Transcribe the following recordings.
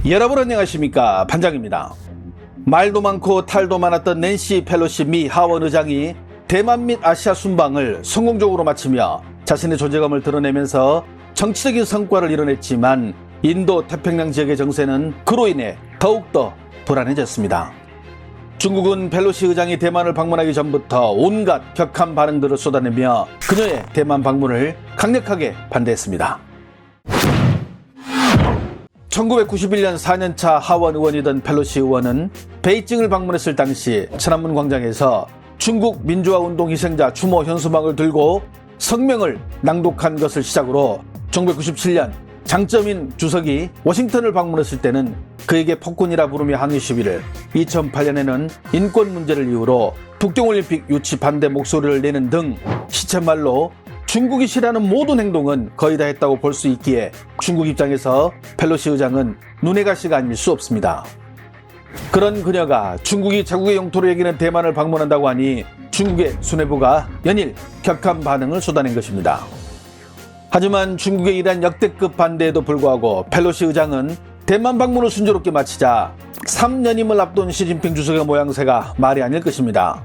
여러분 안녕하십니까, 반장입니다. 말도 많고 탈도 많았던 낸시 펠로시 미 하원 의장이 대만 및 아시아 순방을 성공적으로 마치며 자신의 존재감을 드러내면서 정치적인 성과를 이뤄냈지만 인도 태평양 지역의 정세는 그로 인해 더욱더 불안해졌습니다. 중국은 펠로시 의장이 대만을 방문하기 전부터 온갖 격한 반응들을 쏟아내며 그녀의 대만 방문을 강력하게 반대했습니다. 1991년 4년차 하원 의원이던 펠로시 의원은 베이징을 방문했을 당시 천안문 광장에서 중국 민주화운동 희생자 추모 현수막을 들고 성명을 낭독한 것을 시작으로 1997년 장점인 주석이 워싱턴을 방문했을 때는 그에게 폭군이라 부르며 항의 시위를, 2008년에는 인권 문제를 이유로 북경올림픽 유치 반대 목소리를 내는 등 시쳇말로 중국이 싫어하는 모든 행동은 거의 다 했다고 볼 수 있기에 중국 입장에서 펠로시 의장은 눈의 가시가 아닐 수 없습니다. 그런 그녀가 중국이 자국의 영토로 여기는 대만을 방문한다고 하니 중국의 수뇌부가 연일 격한 반응을 쏟아낸 것입니다. 하지만 중국의 이러한 역대급 반대에도 불구하고 펠로시 의장은 대만 방문을 순조롭게 마치자 3년임을 앞둔 시진핑 주석의 모양새가 말이 아닐 것입니다.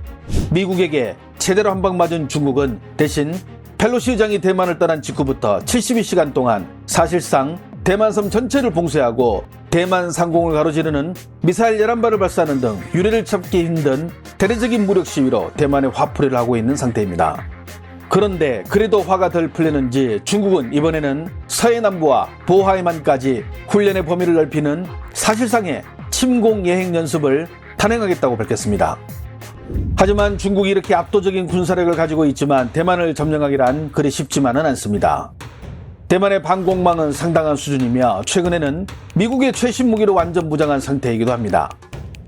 미국에게 제대로 한 방 맞은 중국은 대신 펠로시 의장이 대만을 떠난 직후부터 72시간 동안 사실상 대만섬 전체를 봉쇄하고 대만 상공을 가로지르는 미사일 11발을 발사하는 등 유례를 찾기 힘든 대대적인 무력 시위로 대만에 화풀이를 하고 있는 상태입니다. 그런데 그래도 화가 덜 풀리는지 중국은 이번에는 서해 남부와 보하이만까지 훈련의 범위를 넓히는 사실상의 침공 예행 연습을 단행하겠다고 밝혔습니다. 하지만 중국이 이렇게 압도적인 군사력을 가지고 있지만 대만을 점령하기란 그리 쉽지만은 않습니다. 대만의 방공망은 상당한 수준이며 최근에는 미국의 최신 무기로 완전 무장한 상태이기도 합니다.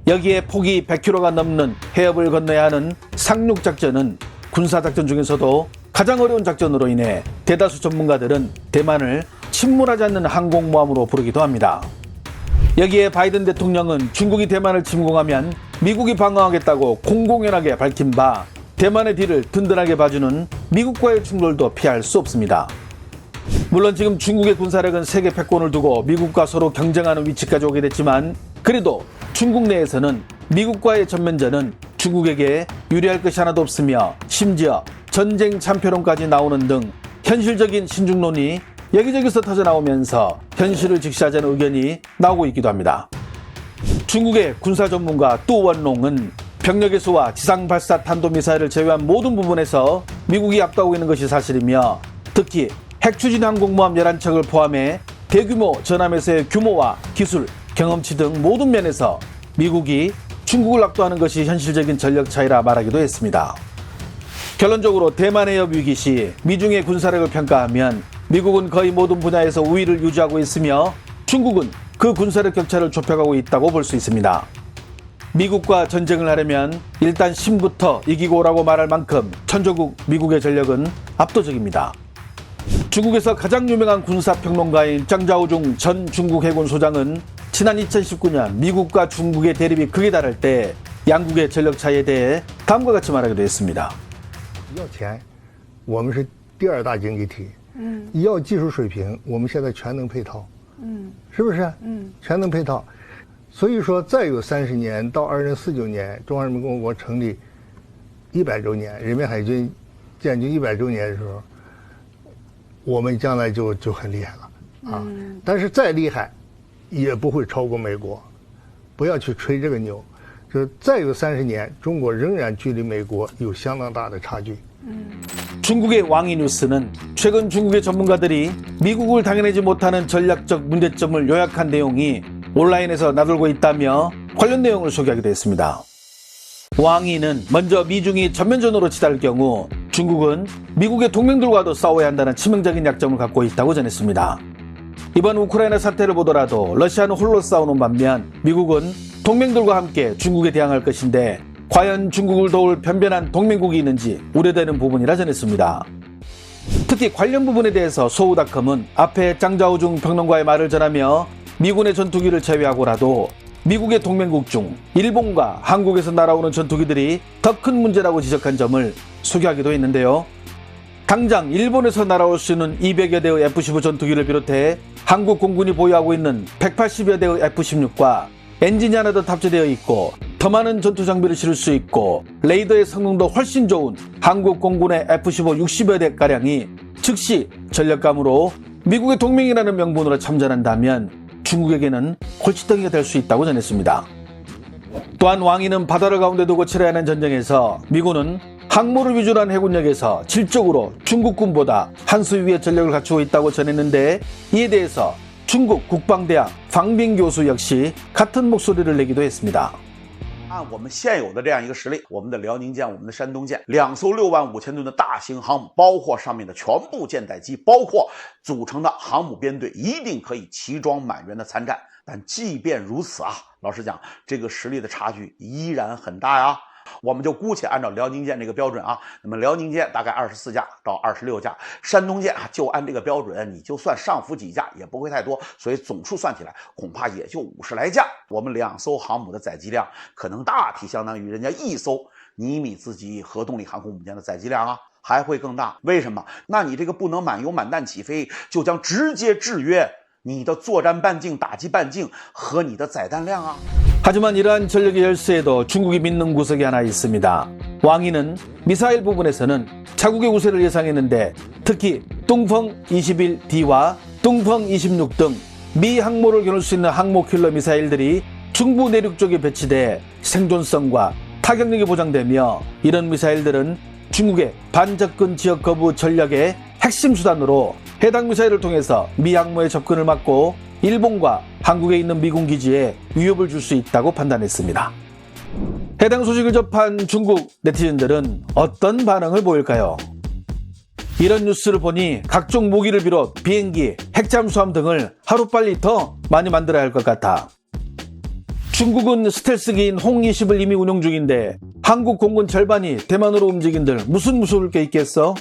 여기에 폭이 100km가 넘는 해협을 건너야 하는 상륙작전은 군사작전 중에서도 가장 어려운 작전으로 인해 대다수 전문가들은 대만을 침몰하지 않는 항공모함으로 부르기도 합니다. 여기에 바이든 대통령은 중국이 대만을 침공하면 미국이 방어하겠다고 공공연하게 밝힌 바 대만의 뒤를 든든하게 봐주는 미국과의 충돌도 피할 수 없습니다. 물론 지금 중국의 군사력은 세계 패권을 두고 미국과 서로 경쟁하는 위치까지 오게 됐지만 그래도 중국 내에서는 미국과의 전면전은 중국에게 유리할 것이 하나도 없으며 심지어 전쟁 참패론까지 나오는 등 현실적인 신중론이 여기저기서 터져나오면서 현실을 직시하자는 의견이 나오고 있기도 합니다. 중국의 군사 전문가 뚜원롱은 병력의 수와 지상 발사 탄도미사일을 제외한 모든 부분에서 미국이 앞서고 있는 것이 사실이며 특히 핵추진 항공모함 11척을 포함해 대규모 전함에서의 규모와 기술, 경험치 등 모든 면에서 미국이 중국을 압도하는 것이 현실적인 전력 차이라 말하기도 했습니다. 결론적으로 대만 해협 위기 시 미중의 군사력을 평가하면 미국은 거의 모든 분야에서 우위를 유지하고 있으며 중국은 그 군사력 격차를 좁혀가고 있다고 볼 수 있습니다. 미국과 전쟁을 하려면 일단 신부터 이기고 오라고 말할 만큼 천조국 미국의 전력은 압도적입니다. 중국에서 가장 유명한 군사평론가인 장자오중 전 중국 해군 소장은 지난 2019년 미국과 중국의 대립이 극에 달할 때 양국의 전력 차이에 대해 다음과 같이 말하기도 했습니다. 要钱，我们是第二大经济体。要技术水平，我们现在全能配套。是不是？全能配套。所以说，再有30年，到2049年，中华人民共和国成立100周年，人民海军建军100周年的时候，我们将来就很厉害了啊！但是再厉害，也不会超过美国。不要去吹这个牛。 就是再有30年，中国仍然距离美国有相当大的差距。 중국의 왕이뉴스는 최근 중국의 전문가들이 미국을 당해내지 못하는 전략적 문제점을 요약한 내용이 온라인에서 나돌고 있다며 관련 내용을 소개하기도 했습니다. 왕이는 먼저 미중이 전면전으로 치달을 경우 중국은 미국의 동맹들과도 싸워야 한다는 치명적인 약점을 갖고 있다고 전했습니다. 이번 우크라이나 사태를 보더라도 러시아는 홀로 싸우는 반면 미국은 동맹들과 함께 중국에 대항할 것인데 과연 중국을 도울 변변한 동맹국이 있는지 우려되는 부분이라 전했습니다. 특히 관련 부분에 대해서 소우닷컴은 앞에 장자오중 평론가의 말을 전하며 미군의 전투기를 제외하고라도 미국의 동맹국 중 일본과 한국에서 날아오는 전투기들이 더 큰 문제라고 지적한 점을 소개하기도 했는데요. 당장 일본에서 날아올 수 있는 200여 대의 F-15 전투기를 비롯해 한국 공군이 보유하고 있는 180여 대의 F-16과 엔진이 하나 더 탑재되어 있고 더 많은 전투 장비를 실을 수 있고 레이더의 성능도 훨씬 좋은 한국 공군의 F-15 60여 대가량이 즉시 전력감으로 미국의 동맹이라는 명분으로 참전한다면 중국에게는 골칫덩이가 될 수 있다고 전했습니다. 또한 왕위는 바다를 가운데 두고 치러야 하는 전쟁에서 미군은 항모를 위주로 한 해군력에서 질적으로 중국군보다 한 수 위의 전력을 갖추고 있다고 전했는데 이에 대해서 중국 국방대학 방빙 교수 역시 같은 목소리를 내기도 했습니다. 按我们现有的这样一个实力，我们的辽宁舰、我们的山东舰，2艘65000吨的大型航母，包括上面的全部舰载机，包括组成的航母编队，一定可以齐装满员的参战。但即便如此啊，老实讲，这个实力的差距依然很大呀。我们就姑且按照辽宁舰这个标准啊，那么辽宁舰大概24架到26架，山东舰啊就按这个标准，你就算上浮几架也不会太多，所以总数算起来恐怕也就50来架。我们2艘航母的载机量可能大体相当于人家1艘尼米兹级核动力航空母舰的载机量啊，还会更大。为什么？那你这个不能满油满弹起飞，就将直接制约你的作战半径、打击半径和你的载弹量啊。 하지만 이러한 전력의 열세에도 중국이 믿는 구석이 하나 있습니다. 왕위는 미사일 부분에서는 자국의 우세를 예상했는데 특히 뚱펑 21D와 뚱펑 26 등 미 항모를 겨눌 수 있는 항모 킬러 미사일들이 중부 내륙 쪽에 배치돼 생존성과 타격력이 보장되며 이런 미사일들은 중국의 반접근 지역 거부 전략의 핵심 수단으로 해당 미사일을 통해서 미 항모의 접근을 막고 일본과 한국에 있는 미군 기지에 위협을 줄 수 있다고 판단했습니다. 해당 소식을 접한 중국 네티즌들은 어떤 반응을 보일까요? 이런 뉴스를 보니 각종 무기를 비롯 비행기, 핵잠수함 등을 하루빨리 더 많이 만들어야 할 것 같아. 중국은 스텔스기인 홍20을 이미 운용 중인데 한국 공군 절반이 대만으로 움직인들 무슨 무서울 게 있겠어?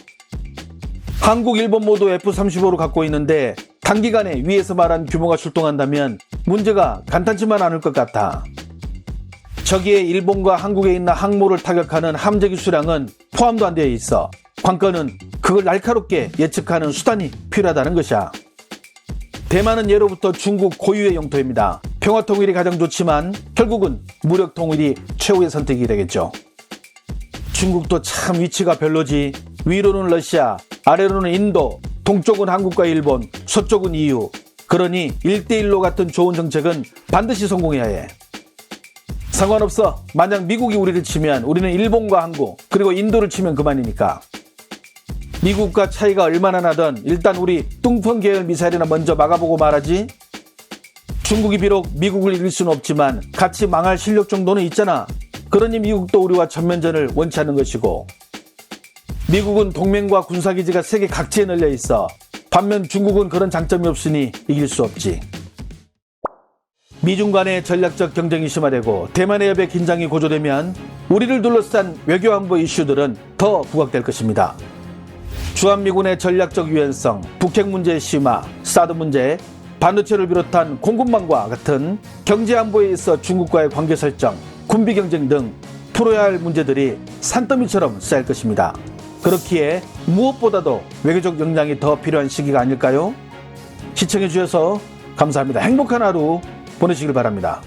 한국, 일본 모두 F-35를 갖고 있는데 단기간에 위에서 말한 규모가 출동한다면 문제가 간단치만 않을 것 같아. 저기에 일본과 한국에 있는 항모를 타격하는 함재기 수량은 포함도 안 되어 있어. 관건은 그걸 날카롭게 예측하는 수단이 필요하다는 것이야. 대만은 예로부터 중국 고유의 영토입니다. 평화 통일이 가장 좋지만 결국은 무력 통일이 최후의 선택이 되겠죠. 중국도 참 위치가 별로지. 위로는 러시아, 아래로는 인도, 동쪽은 한국과 일본, 서쪽은 EU. 그러니 1대1로 같은 좋은 정책은 반드시 성공해야 해. 상관없어. 만약 미국이 우리를 치면 우리는 일본과 한국, 그리고 인도를 치면 그만이니까. 미국과 차이가 얼마나 나든 일단 우리 뚱펑 계열 미사일이나 먼저 막아보고 말하지. 중국이 비록 미국을 이길 수는 없지만 같이 망할 실력 정도는 있잖아. 그러니 미국도 우리와 전면전을 원치 않는 것이고, 미국은 동맹과 군사기지가 세계 각지에 널려 있어. 반면 중국은 그런 장점이 없으니 이길 수 없지. 미중 간의 전략적 경쟁이 심화되고 대만 해협의 긴장이 고조되면 우리를 둘러싼 외교안보 이슈들은 더 부각될 것입니다. 주한미군의 전략적 유연성, 북핵 문제의 심화, 사드 문제, 반도체를 비롯한 공급망과 같은 경제안보에 있어 중국과의 관계 설정, 군비 경쟁 등 풀어야 할 문제들이 산더미처럼 쌓일 것입니다. 그렇기에 무엇보다도 외교적 역량이 더 필요한 시기가 아닐까요? 시청해 주셔서 감사합니다. 행복한 하루 보내시길 바랍니다.